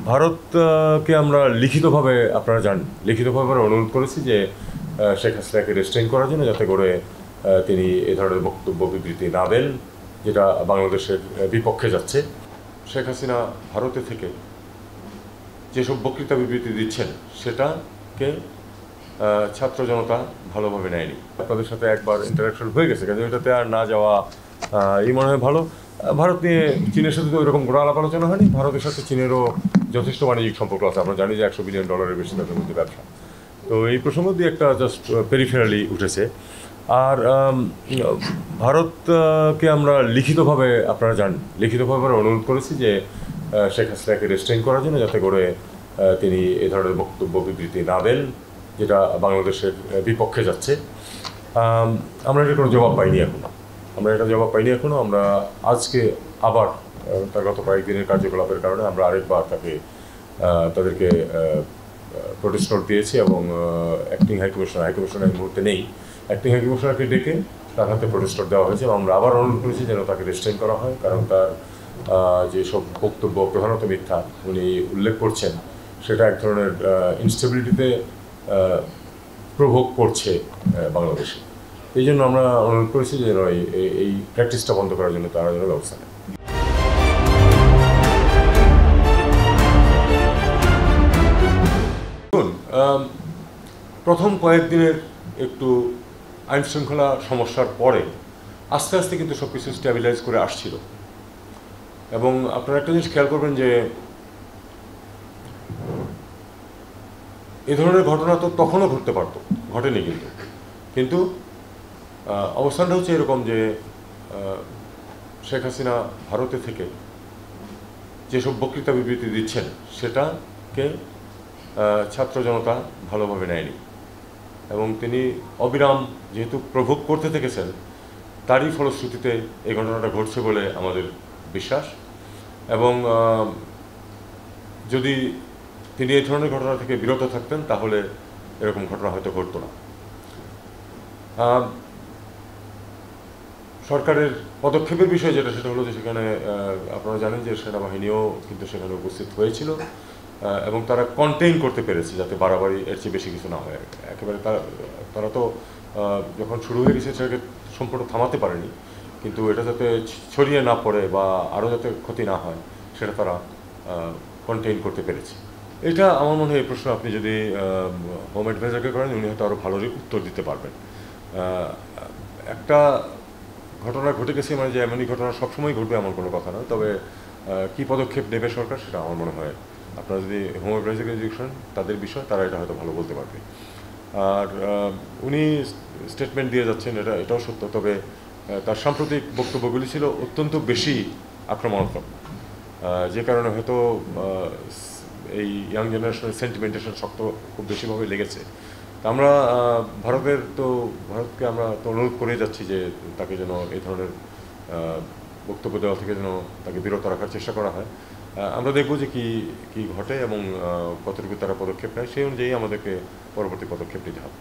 ভারতকে আমরা লিখিতভাবে আপনারা জানেন লিখিতভাবে আমরা অনুরোধ করেছি যে শেখ হাসিনাকে রেস্ট্রেইন করার জন্য, যাতে করে তিনি এ ধরনের বক্তব্য বিবৃতি না দেন যেটা বাংলাদেশের বিপক্ষে যাচ্ছে। শেখ হাসিনা ভারতে থেকে যেসব বক্তৃতা বিবৃতি দিচ্ছেন সেটাকে ছাত্র জনতা ভালোভাবে নেয়নি। আপনাদের সাথে একবার ইন্টারাকশন হয়ে গেছে, কিন্তু এটাতে আর না যাওয়া এই মনে হয় ভালো। ভারত নিয়ে চীনের সাথে তো ওইরকম কোনো আলাপ আলোচনা হয়নি। ভারতের সাথে চীনেরও যথেষ্ট বাণিজ্যিক সম্পর্ক আছে, আমরা জানি যে $100 বিলিয়ন বেশি তাদের মধ্যে ব্যবসা। তো এই প্রসঙ্গ দিয়ে একটা জাস্ট পেরিফেরালি উঠেছে। আর ভারতকে আমরা লিখিতভাবে আপনারা জানেন লিখিতভাবে আমরা অনুরোধ করেছি যে শেখ হাসিনাকে রেস্ট্রেইন করার জন্য, যাতে করে তিনি এ ধরনের বক্তব্য বিবৃতি না দেন যেটা বাংলাদেশের বিপক্ষে যাচ্ছে। আমরা এটা কোনো জবাব পাইনি এখনো। আমরা আজকে আবার তার গত কয়েকদিনের কার্যকলাপের কারণে আমরা আরেকবার তাদেরকে প্রোটেস্ট নোট দিয়েছি এবং অ্যাক্টিং হাইকমিশনার এই মুহূর্তে নেই, অ্যাক্টিং হাইকমিশনারকে ডেকে তার হাতে প্রোটেস্ট নোট দেওয়া হয়েছে। আমরা আবার অনুরোধ করেছি যেন তাকে রেস্ট্রেইন করা হয়, কারণ তার যেসব বক্তব্য প্রধানত মিথ্যা উনি উল্লেখ করছেন সেটা এক ধরনের ইনস্টেবিলিটিতে প্রভোগ করছে বাংলাদেশে। এই জন্য আমরা অনুরোধ করেছি যে এই প্র্যাকটিসটা বন্ধ করার জন্য তারা যেন ব্যবস্থা নেয়। প্রথম কয়েকদিনের একটু আইনশৃঙ্খলা সমস্যার পরে আস্তে আস্তে কিন্তু সব কিছু স্ট্যাবিলাইজ করে আসছিল। এবং আপনারা একটা জিনিস খেয়াল করবেন যে এ ধরনের ঘটনা তো তখনও ঘটতে পারত, ঘটেনি কিন্তু অবস্থানটা হচ্ছে এরকম যে শেখ হাসিনা ভারতে থেকে যেসব বক্তৃতা বিবৃতি দিচ্ছেন সেটাকে ছাত্র জনতা ভালোভাবে নেয়নি এবং তিনি অবিরাম যেহেতু প্রভোগ করতে থেকেছেন, তারই ফলশ্রুতিতে এই ঘটনাটা ঘটছে বলে আমাদের বিশ্বাস। এবং যদি তিনি এই ধরনের ঘটনা থেকে বিরত থাকতেন তাহলে এরকম ঘটনা হয়তো ঘটতো না। সরকারের পদক্ষেপের বিষয় সেটা হলো যে সেখানে আপনারা জানেন যে সেনাবাহিনীও কিন্তু সেখানে উপস্থিত হয়েছিল এবং তারা কন্টেইন করতে পেরেছে যাতে বাড়াবাড়ি এর চেয়ে বেশি কিছু না হয়। একেবারে তারা তো যখন শুরু হয়ে গেছে সেটাকে সম্পূর্ণ থামাতে পারেনি, কিন্তু এটা যাতে ছড়িয়ে না পড়ে বা আরও যাতে ক্ষতি না হয় সেটা তারা কন্টেইন করতে পেরেছে। এটা আমার মনে হয় এই প্রশ্ন আপনি যদি হোম অ্যাডভাইজারকে করেন উনি হয়তো আরও ভালো উত্তর দিতে পারবেন। একটা ঘটনা ঘটে গেছে মানে যে এমনই ঘটনা সবসময় ঘটবে এমন কোনো কথা নয়, তবে কী পদক্ষেপ নেবে সরকার সেটা আমার মনে হয় আপনারা যদি হোম অ্যাডভাইজারকে জিজ্ঞেস করেন তাদের বিষয়, তারা এটা হয়তো ভালো বলতে পারবে। আর উনি স্টেটমেন্ট দিয়ে যাচ্ছেন এটাও সত্য, তবে তার সাম্প্রতিক বক্তব্যগুলি ছিল অত্যন্ত বেশি আক্রমণাত্মক, যে কারণে হয়তো এই ইয়াং জেনারেশনের সেন্টিমেন্টেশন শক্ত খুব বেশিভাবে লেগেছে। আমরা ভারতকে আমরা তো অনুরোধ করে যাচ্ছি যে তাকে যেন এই ধরনের বক্তব্য দেওয়া থেকে যেন তাকে বিরত রাখার চেষ্টা করা হয়। আমরা দেখব যে কী ঘটে এবং কতটুকু তারা পদক্ষেপ নেয়, সেই অনুযায়ী আমাদেরকে পরবর্তী পদক্ষেপ নিতে হবে।